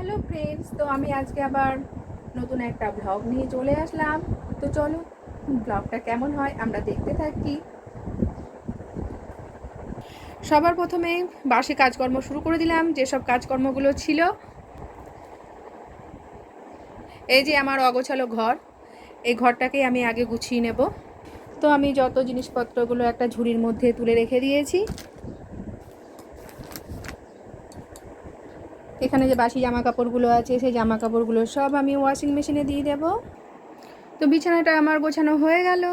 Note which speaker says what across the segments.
Speaker 1: Hello friends, তো আমি আজকে আবার নতুন একটা ব্লগ নিয়ে চলে আসলাম। তো চলো ব্লগটা কেমন হয় আমরা দেখতে থাকি। সবার প্রথমে বাসি কাজকর্ম শুরু করে দিলাম। যেসব কাজকর্মগুলো ছিল, এই যে আমার অগোছালো ঘর, এই ঘরটাকেই আমি আগে গুছিয়ে নেব। তো আমি যত জিনিসপত্রগুলো একটা ঝুড়ির মধ্যে তুলে রেখে দিয়েছি। এখানে যে বাসি জামা কাপড়গুলো আছে, সেই জামা কাপড়গুলো সব আমি ওয়াশিং মেশিনে দিয়ে দেব। তো বিছানাটা আমার গোছানো হয়ে গেল।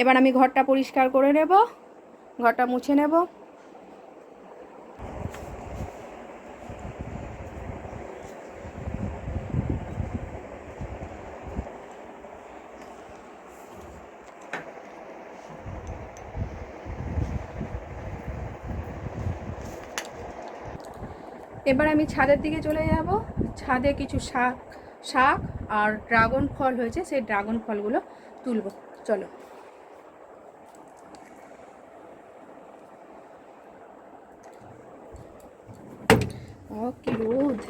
Speaker 1: এবার আমি ঘরটা পরিষ্কার করে নেব, ঘরটা মুছে নেব। এবার আমি ছাদের দিকে চলে যাব। ছাদে কিছু শাক শাক আর ড্রাগন ফল হয়েছে, সেই ড্রাগন ফলগুলো তুলব। চলো। কি রোদ!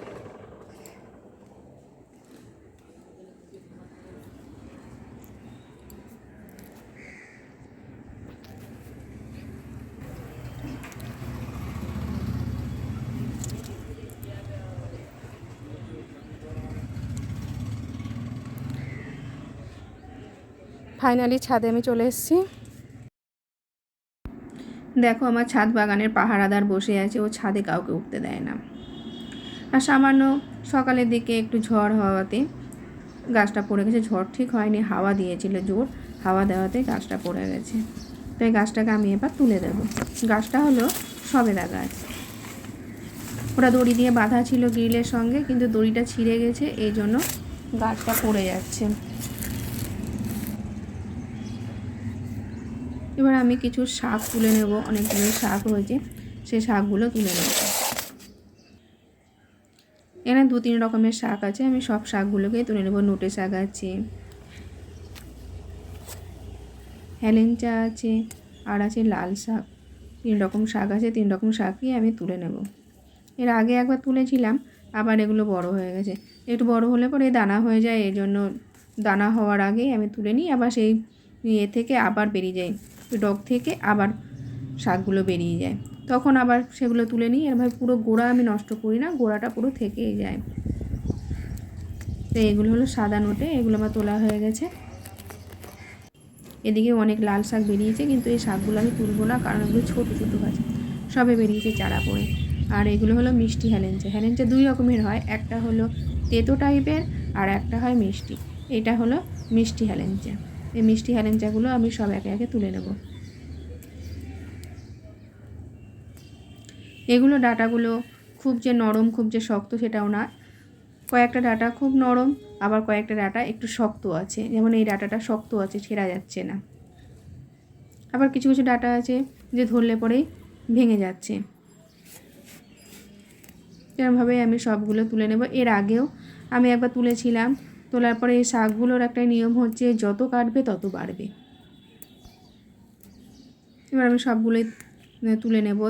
Speaker 1: ফাইনালি ছাদে আমি চলে এসেছি। দেখো, আমার ছাদ বাগানের পাহারাদার বসে আছে, ও ছাদে কাউকে উঠতে দেয় না। আর সামান্য সকালের দিকে একটু ঝড় হওয়াতে গাছটা পড়ে গেছে। ঝড় ঠিক হয়নি, হাওয়া দিয়েছিল জোর, হাওয়া দেওয়াতে গাছটা পড়ে গেছে। তো এই গাছটাকে আমি এবার তুলে দেব। গাছটা হলো সবেদা গাছ। ওরা দড়ি দিয়ে বাঁধা ছিল গ্রিলের সঙ্গে, কিন্তু দড়িটা ছিঁড়ে গেছে, এই জন্য গাছটা পড়ে যাচ্ছে। এবার আমি কিছু শাক তুলে নেব, অনেকগুলো শাক হয়েছে, সেই শাকগুলো তুলে নেব। এখানে 2-3 রকমের শাক আছে, আমি সব শাকগুলোকেই তুলে নেব। নোটে শাক আছে, হেলেঞ্চা আছে, আর আছে লাল শাক। 3 রকম শাক আছে, 3 রকম শাকই আমি তুলে নেব। এর আগে একবার তুলেছিলাম, আবার এগুলো বড় হয়ে গেছে। একটু বড় হলে পরে দানা হয়ে যায়, এই জন্য দানা হওয়ার আগেই আমি তুলে নিই। আবার সেই থেকে আবার বেরিয়ে যায়, ডগ থেকে আবার শাকগুলো বেরিয়ে যায়, তখন আবার সেগুলো তুলে নিই। এরভাবে পুরো গোড়া আমি নষ্ট করি না, গোড়াটা পুরো থেকেই যায়। তো এগুলো হলো সাদা নোটে, এগুলো আমার তোলা হয়ে গেছে। এদিকে অনেক লাল শাক বেরিয়েছে, কিন্তু এই শাকগুলো আমি তুলবো না, কারণ এগুলো ছোটো ছোটো গাছ, সবে বেরিয়েছে চারা পড়ে। আর এগুলো হলো মিষ্টি হেলেঞ্চা। হেলেঞ্চা 2 রকমের হয়, একটা হলো তেতো টাইপের আর একটা হয় মিষ্টি। এটা হলো মিষ্টি হেলেঞ্চা। এই মিষ্টি হেলেঞ্চাগুলো আমি সব একে একে তুলে নেব। এগুলো ডাঁটাগুলো খুব যে নরম, খুব যে শক্ত সেটাও না। কয়েকটা ডাঁটা খুব নরম, আবার কয়েকটা ডাঁটা একটু শক্ত আছে। যেমন এই ডাঁটাটা শক্ত আছে, ছেঁড়া যাচ্ছে না। আবার কিছু কিছু ডাঁটা আছে যে ধরলে পরেই ভেঙে যাচ্ছে। এরকমভাবে আমি সবগুলো তুলে নেব। এর আগেও আমি একবার তুলেছিলাম, তোলার পরে এই শাকগুলোর একটা নিয়ম হচ্ছে, যত কাটবে তত বাড়বে। এবার আমি সবগুলোই তুলে নেব,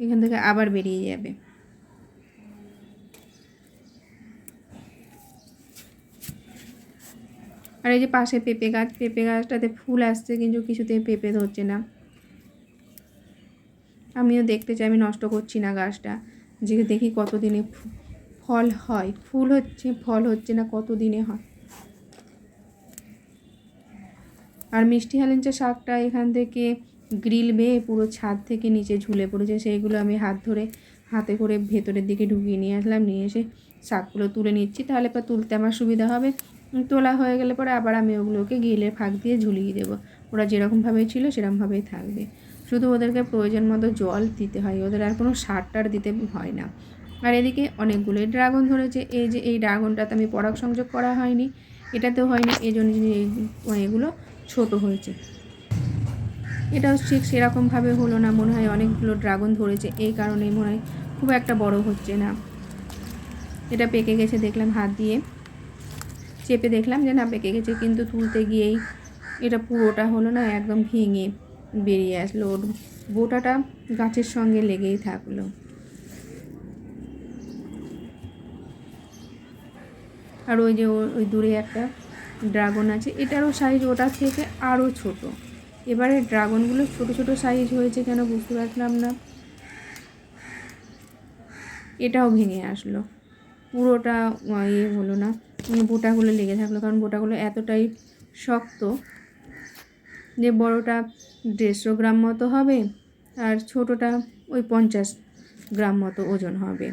Speaker 1: এখান থেকে আবার বেরিয়ে যাবে। আর এই যে পাশে পেঁপে গাছ, পেঁপে গাছটাতে ফুল আসছে, কিন্তু কিছুতেই পেঁপে ধরছে না। আমিও দেখতে চাই, আমি নষ্ট করছি না গাছটা, যে দেখি কতদিনে ফল হয়। ফুল হচ্ছে, ফল হচ্ছে না, কতদিনে হয়। আর মিষ্টি হেলেঞ্চা শাকটা এখান থেকে গ্রিল বেয়ে পুরো ছাদ থেকে নিচে ঝুলে পড়েছে, সেইগুলো আমি হাতে করে ভেতরের দিকে ঢুকিয়ে নিয়ে আসলাম। নিয়ে এসে শাকগুলো তুলে নিচ্ছি, তাহলে পর তুলতে আমার সুবিধা হবে। তোলা হয়ে গেলে পরে আবার আমি ওগুলোকে গ্রিলের ফাঁক দিয়ে ঝুলিয়ে দেবো। ওরা যেরকমভাবে ছিল সেরকমভাবেই থাকবে। শুধু ওদেরকে প্রয়োজন মতো জল দিতে হয়, ওদের আর কোনো সার টার দিতে হয় না। আর এদিকে অনেকগুলোই ড্রাগন ধরেছে। এই যে এই ড্রাগনটাতে আমি পরাগ সংযোগ করা হয়নি, এটাতেও হয়নি, এই জন্য এগুলো ছোট হয়েছে। এটাও ঠিক সেরকমভাবে হলো না, মনে হয় অনেকগুলো ড্রাগন ধরেছে, এই কারণেই মনে হয় খুব একটা বড় হচ্ছে না। এটা পেকে গেছে, দেখলাম হাত দিয়ে চেপে দেখলাম যে না পেকে গেছে, কিন্তু তুলতে গিয়েই এটা পুরোটা হলো না, একদম ভেঙে বেরিয়ে আসলো। ওর বোটাটা গাছের সঙ্গে লেগেই থাকলো। আর ওই যে ওই দূরে একটা ড্রাগন আছে, এটারও সাইজ ওটার থেকে আরও ছোট। এবারে ড্রাগনগুলো ছোট ছোট সাইজ হয়েছে কেন বুঝতে পারলাম না। এটাও ভেঙে আসলো, পুরোটা হলো না, বোটাগুলো লেগে থাকলো, কারণ বোটাগুলো এতটাই শক্ত যে বড়টা 150 গ্রাম মতো হবে আর ছোটোটা ওই 50 গ্রাম মতো ওজন হবে।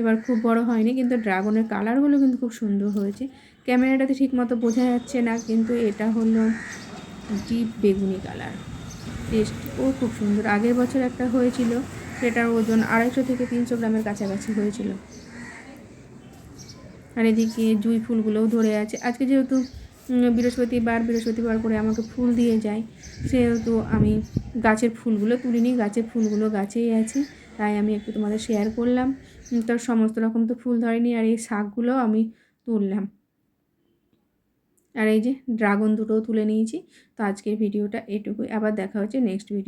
Speaker 1: এবার খুব বড় হয়নি, কিন্তু ড্রাগনের কালারগুলো কিন্তু খুব সুন্দর হয়েছে। ক্যামেরাটাতে ঠিক মতো বোঝা যাচ্ছে না, কিন্তু এটা হলো ডিপ বেগুনি কালার, টেস্টও খুব সুন্দর। আগের বছর একটা হয়েছিল, সেটার ওজন 250 থেকে 300 গ্রামের কাছাকাছি হয়েছিল। আর এদিকে জুঁই ফুলগুলোও ধরে আছে। আজকে যেহেতু বৃহস্পতিবার করে আমাকে ফুল দিয়ে যায়, সেহেতু আমি গাছের ফুলগুলো তুলিনি, গাছের ফুলগুলো গাছেই আছে, তাই আমি একটু তোমাদের শেয়ার করলাম। তার সমস্ত রকম তো ফুল ধরেনি, আর এই শাকগুলো আমি তুললাম। আর এই যে ড্রাগন দুটোও তুলে নিয়েছি। তো আজকের ভিডিওটা এটুকুই, আবার দেখা হচ্ছে নেক্সট ভিডিও।